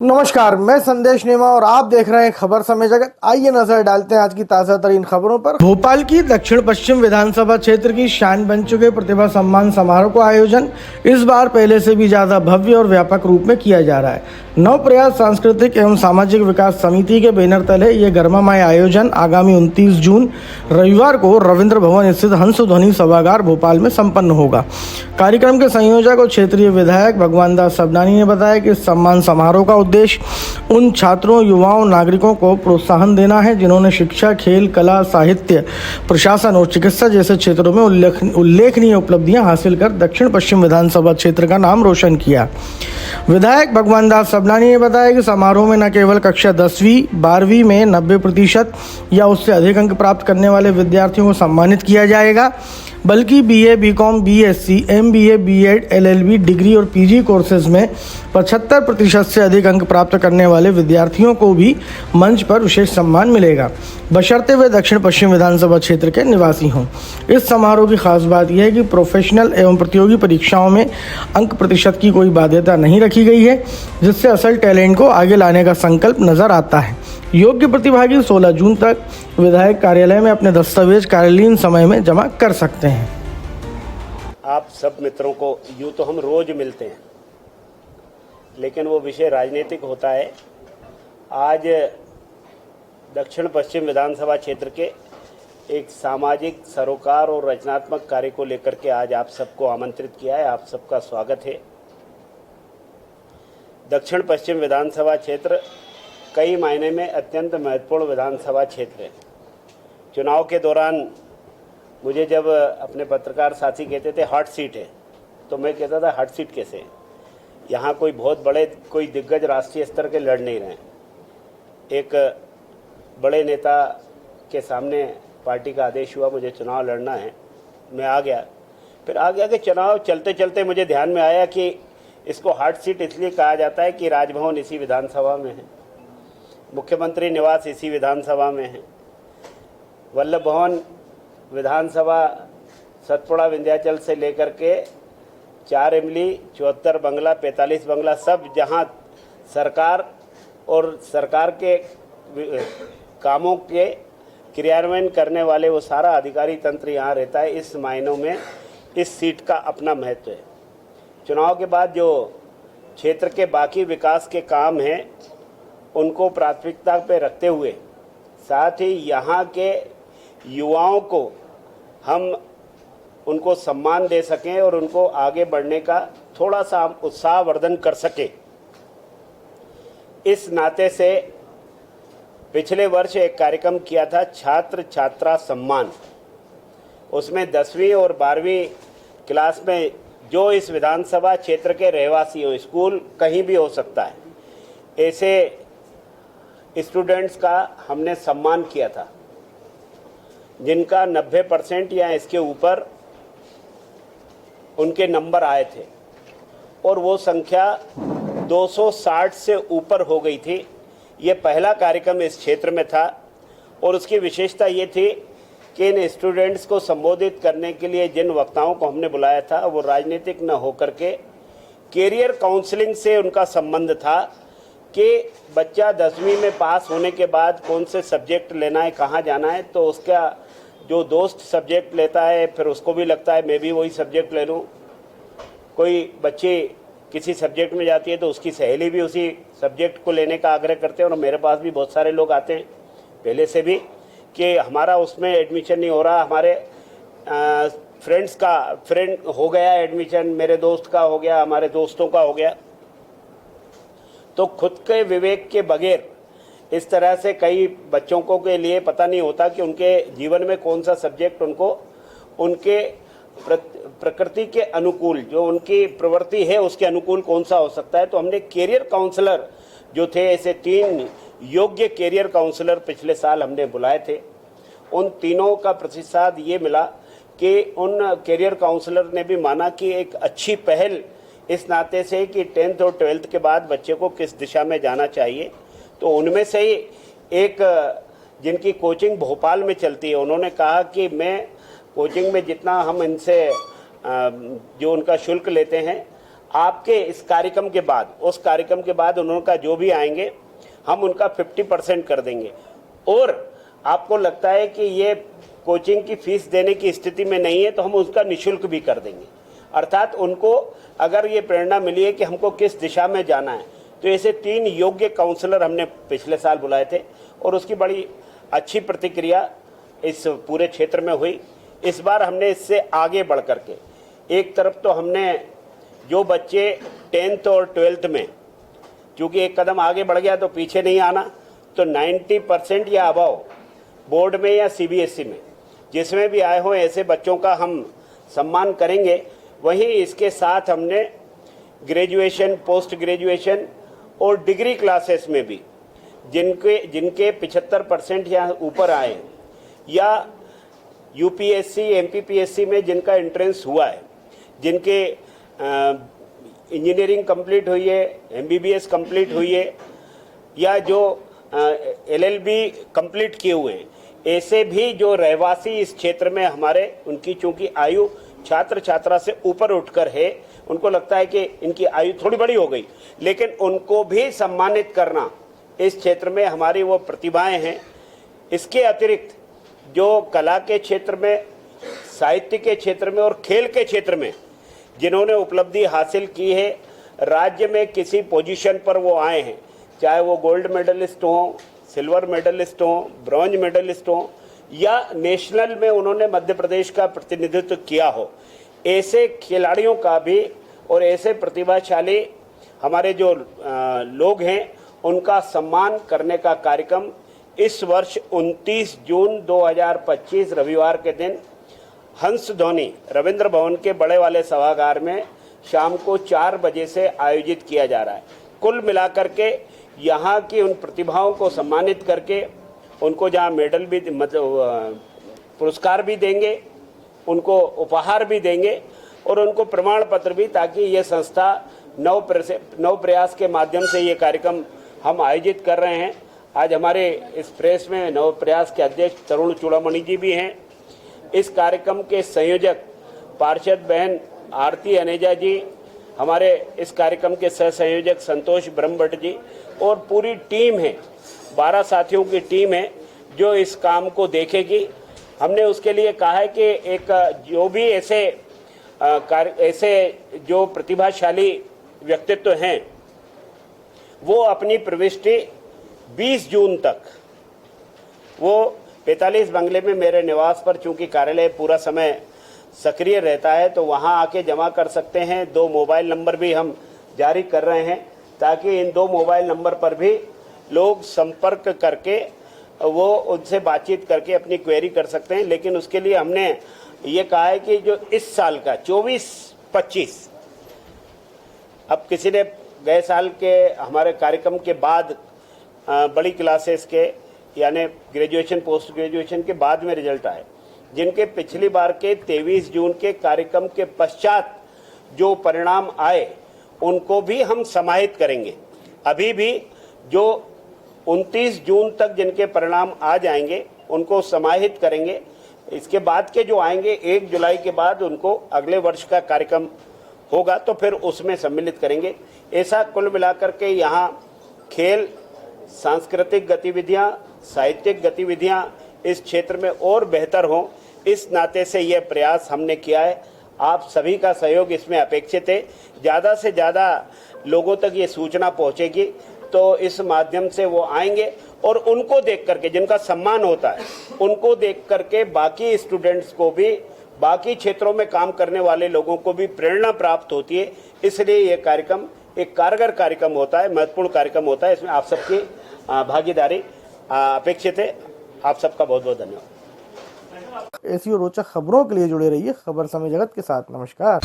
नमस्कार, मैं संदेश नेमा और आप देख रहे हैं खबर समय जगत। आइए नजर डालते हैं आज की ताजा तरीन खबरों पर। भोपाल की दक्षिण पश्चिम विधानसभा क्षेत्र की शान बन चुके प्रतिभा सम्मान समारोह का आयोजन इस बार पहले से भी ज्यादा भव्य और व्यापक रूप में किया जा रहा है। नव प्रयास सांस्कृतिक एवं सामाजिक विकास समिति के बैनर तले ये गर्मामय आयोजन आगामी 29 जून रविवार को रविंद्र भवन स्थित हंस ध्वनि सभागार भोपाल में संपन्न होगा। कार्यक्रम के संयोजक और क्षेत्रीय विधायक भगवान दास सबनानी ने बताया कि इस सम्मान समारोह का उद्देश्य उन छात्रों, युवाओं, नागरिकों को प्रोत्साहन देना है जिन्होंने शिक्षा, खेल, कला, साहित्य, प्रशासन और चिकित्सा जैसे क्षेत्रों में उल्लेखनीय उपलब्धियां हासिल कर दक्षिण पश्चिम विधानसभा क्षेत्र का नाम रोशन किया। विधायक भगवान दास सबनानी ने बताया कि समारोह में न केवल कक्षा 10वीं 12वीं में 90% या उससे अधिक अंक प्राप्त करने वाले विद्यार्थियों को सम्मानित किया जाएगा, बल्कि BA, BCom, BSc, MBA, BEd, LLB, degree और पीजी कोर्सेज में 75% से अधिक अंक प्राप्त करने वाले विद्यार्थियों को भी मंच पर विशेष सम्मान मिलेगा, बशर्ते वे दक्षिण पश्चिम विधानसभा क्षेत्र के निवासी हों। इस समारोह की खास बात यह है कि प्रोफेशनल एवं प्रतियोगी परीक्षाओं में अंक प्रतिशत की कोई बाध्यता नहीं रखी गई है, जिससे असल टैलेंट को आगे लाने का संकल्प नजर आता है। योग्य प्रतिभागी 16 जून तक विधायक कार्यालय में अपने दस्तावेज कार्यालयीन समय में जमा कर सकते हैं। आप सब मित्रों को यूँ तो हम रोज मिलते हैं, लेकिन वो विषय राजनीतिक होता है। आज दक्षिण पश्चिम विधानसभा क्षेत्र के एक सामाजिक, सरोकार और रचनात्मक कार्य को लेकर के आज आप सबको आमंत्रित किया है। आप सबका स्वागत है। दक्षिण पश्चिम विधानसभा क्षेत्र कई मायने में अत्यंत महत्वपूर्ण विधानसभा क्षेत्र है। चुनाव के दौरान मुझे जब अपने पत्रकार साथी कहते थे हॉट सीट है, तो मैं कहता था हॉट सीट कैसे, यहाँ कोई बहुत बड़े, कोई दिग्गज राष्ट्रीय स्तर के लड़ नहीं रहे। एक बड़े नेता के सामने पार्टी का आदेश हुआ, मुझे चुनाव लड़ना है, मैं आ गया। फिर आ गया कि चुनाव चलते चलते मुझे ध्यान में आया कि इसको हॉट सीट इसलिए कहा जाता है कि राजभवन इसी विधानसभा में है, मुख्यमंत्री निवास इसी विधानसभा में है, वल्लभ भवन विधानसभा सतपुड़ा विंध्याचल से लेकर के 4 इमली, 74 बंगला, 45 बंगला, सब जहां सरकार और सरकार के कामों के क्रियान्वयन करने वाले वो सारा अधिकारी तंत्र यहाँ रहता है। इस मायनों में इस सीट का अपना महत्व है। चुनाव के बाद जो क्षेत्र के बाकी विकास के काम हैं उनको प्राथमिकता पे रखते हुए, साथ ही यहाँ के युवाओं को हम उनको सम्मान दे सकें और उनको आगे बढ़ने का थोड़ा सा उत्साहवर्धन कर सकें, इस नाते से पिछले वर्ष एक कार्यक्रम किया था छात्र छात्रा सम्मान। उसमें 10वीं और 12वीं क्लास में जो इस विधानसभा क्षेत्र के रहवासी हो, स्कूल कहीं भी हो सकता है, ऐसे स्टूडेंट्स का हमने सम्मान किया था जिनका 90% या इसके ऊपर उनके नंबर आए थे, और वो संख्या 260 से ऊपर हो गई थी। ये पहला कार्यक्रम इस क्षेत्र में था और उसकी विशेषता ये थी कि इन स्टूडेंट्स को संबोधित करने के लिए जिन वक्ताओं को हमने बुलाया था वो राजनीतिक न होकर के कैरियर काउंसलिंग से उनका संबंध था कि बच्चा 10वीं में पास होने के बाद कौन से सब्जेक्ट लेना है, कहाँ जाना है। तो उसका जो दोस्त सब्जेक्ट लेता है फिर उसको भी लगता है मैं भी वही सब्जेक्ट ले लूँ। कोई बच्ची किसी सब्जेक्ट में जाती है तो उसकी सहेली भी उसी सब्जेक्ट को लेने का आग्रह करते हैं। और मेरे पास भी बहुत सारे लोग आते हैं पहले से भी कि हमारा उसमें एडमिशन नहीं हो रहा, हमारे फ्रेंड हो गया एडमिशन, मेरे दोस्त का हो गया, हमारे दोस्तों का हो गया। तो खुद के विवेक के बगैर इस तरह से कई बच्चों को के लिए पता नहीं होता कि उनके जीवन में कौन सा सब्जेक्ट उनको उनके प्रकृति के अनुकूल, जो उनकी प्रवृत्ति है उसके अनुकूल कौन सा हो सकता है। तो हमने कैरियर काउंसलर जो थे, ऐसे 3 योग्य कैरियर काउंसलर पिछले साल हमने बुलाए थे। उन तीनों का प्रतिसाद ये मिला कि उन कैरियर काउंसलर ने भी माना कि एक अच्छी पहल इस नाते से कि 10th और 12th के बाद बच्चे को किस दिशा में जाना चाहिए। तो उनमें से ही एक जिनकी कोचिंग भोपाल में चलती है, उन्होंने कहा कि मैं कोचिंग में जितना हम इनसे जो उनका शुल्क लेते हैं आपके इस कार्यक्रम के बाद, उस कार्यक्रम के बाद उनका जो भी आएंगे हम उनका 50% कर देंगे। और आपको लगता है कि ये कोचिंग की फीस देने की स्थिति में नहीं है तो हम उसका निःशुल्क भी कर देंगे। अर्थात उनको अगर ये प्रेरणा मिली है कि हमको किस दिशा में जाना है, तो ऐसे 3 योग्य काउंसलर हमने पिछले साल बुलाए थे और उसकी बड़ी अच्छी प्रतिक्रिया इस पूरे क्षेत्र में हुई। इस बार हमने इससे आगे बढ़ करके एक तरफ तो हमने जो बच्चे 10th और 12th में, चूँकि एक कदम आगे बढ़ गया तो पीछे नहीं आना, तो 90% या अबव बोर्ड में या CBSE में जिसमें भी आए हों ऐसे बच्चों का हम सम्मान करेंगे। वहीं इसके साथ हमने ग्रेजुएशन, पोस्ट ग्रेजुएशन और डिग्री क्लासेस में भी जिनके 75% या ऊपर आए या UPSC, MPPSC में जिनका एंट्रेंस हुआ है, जिनके इंजीनियरिंग कंप्लीट हुई है, MBBS कंप्लीट हुई है या जो LLB कंप्लीट किए हुए हैं, ऐसे भी जो रहवासी इस क्षेत्र में हमारे, उनकी चूंकि आयु छात्र छात्रा से ऊपर उठकर है, उनको लगता है कि इनकी आयु थोड़ी बड़ी हो गई, लेकिन उनको भी सम्मानित करना इस क्षेत्र में हमारी वो प्रतिभाएं हैं। इसके अतिरिक्त जो कला के क्षेत्र में, साहित्य के क्षेत्र में और खेल के क्षेत्र में जिन्होंने उपलब्धि हासिल की है, राज्य में किसी पोजीशन पर वो आए हैं, चाहे वो गोल्ड मेडलिस्ट हों, सिल्वर मेडलिस्ट हों, ब्रॉन्ज मेडलिस्ट हों या नेशनल में उन्होंने मध्य प्रदेश का प्रतिनिधित्व किया हो, ऐसे खिलाड़ियों का भी और ऐसे प्रतिभाशाली हमारे जो लोग हैं उनका सम्मान करने का कार्यक्रम इस वर्ष 29 जून 2025 रविवार के दिन हंस ध्वनि रविंद्र भवन के बड़े वाले सभागार में शाम को 4 बजे से आयोजित किया जा रहा है। कुल मिलाकर के यहाँ की उन प्रतिभाओं को सम्मानित करके उनको जहाँ मेडल भी, मतलब पुरस्कार भी देंगे, उनको उपहार भी देंगे और उनको प्रमाण पत्र भी, ताकि ये संस्था नव प्रयास के माध्यम से ये कार्यक्रम हम आयोजित कर रहे हैं। आज हमारे इस प्रेस में नव प्रयास के अध्यक्ष तरुण चूड़ामणि जी भी हैं। इस कार्यक्रम के संयोजक पार्षद बहन आरती अनेजा जी, हमारे इस कार्यक्रम के सह संयोजक संतोष ब्रह्मभट्ट जी और पूरी टीम है, 12 साथियों की टीम है जो इस काम को देखेगी। हमने उसके लिए कहा है कि एक जो भी ऐसे जो प्रतिभाशाली व्यक्तित्व हैं वो अपनी प्रविष्टि 20 जून तक वो 45 बंगले में मेरे निवास पर, चूंकि कार्यालय पूरा समय सक्रिय रहता है, तो वहां आके जमा कर सकते हैं। 2 मोबाइल नंबर भी हम जारी कर रहे हैं ताकि इन 2 मोबाइल नंबर पर भी लोग संपर्क करके वो उनसे बातचीत करके अपनी क्वेरी कर सकते हैं। लेकिन उसके लिए हमने ये कहा है कि जो इस साल का 24-25, अब किसी ने गए साल के हमारे कार्यक्रम के बाद बड़ी क्लासेस के यानी ग्रेजुएशन, पोस्ट ग्रेजुएशन के बाद में रिजल्ट आए, जिनके पिछली बार के 23 जून के कार्यक्रम के पश्चात जो परिणाम आए उनको भी हम समाहित करेंगे। अभी भी जो 29 जून तक जिनके परिणाम आ जाएंगे उनको समाहित करेंगे। इसके बाद के जो आएंगे 1 जुलाई के बाद उनको अगले वर्ष का कार्यक्रम होगा तो फिर उसमें सम्मिलित करेंगे। ऐसा कुल मिलाकर के यहाँ खेल, सांस्कृतिक गतिविधियाँ, साहित्यिक गतिविधियाँ इस क्षेत्र में और बेहतर हों, इस नाते से यह प्रयास हमने किया है। आप सभी का सहयोग इसमें अपेक्षित है। ज़्यादा से ज़्यादा लोगों तक ये सूचना पहुँचेगी तो इस माध्यम से वो आएंगे और उनको देख करके, जिनका सम्मान होता है, उनको देख करके बाकी स्टूडेंट्स को भी, बाकी क्षेत्रों में काम करने वाले लोगों को भी प्रेरणा प्राप्त होती है। इसलिए ये कार्यक्रम एक कारगर कार्यक्रम होता है, महत्वपूर्ण कार्यक्रम होता है। इसमें आप सबकी भागीदारी अपेक्षित है। आप सबका बहुत बहुत धन्यवाद। ऐसी और रोचक खबरों के लिए जुड़े रहिए खबर समय जगत के साथ। नमस्कार।